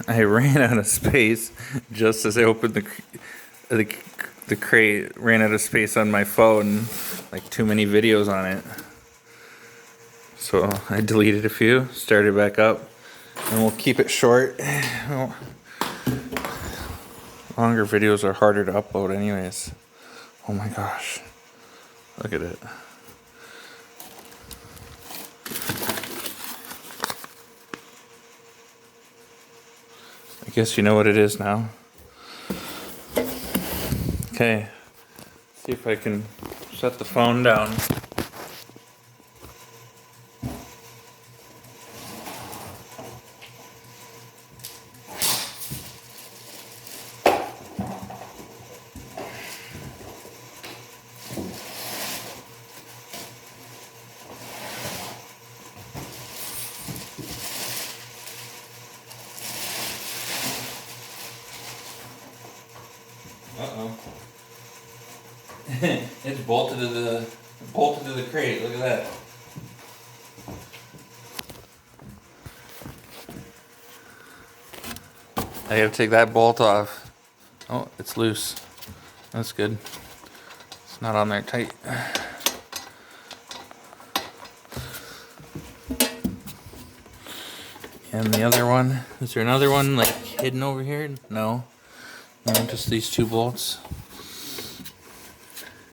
I ran out of space just as I opened the crate. Ran out of space on my phone, like too many videos on it. So I deleted a few, started back up, and we'll keep it short. Well, longer videos are harder to upload anyways. Oh my gosh. Look at it. I guess you know what it is now. Okay. See if I can set the phone down. Uh-oh. It's bolted to the crate. Look at that. I gotta take that bolt off. Oh, it's loose. That's good. It's not on there tight. And the other one, is there another one like hidden over here? No. No, just these two bolts.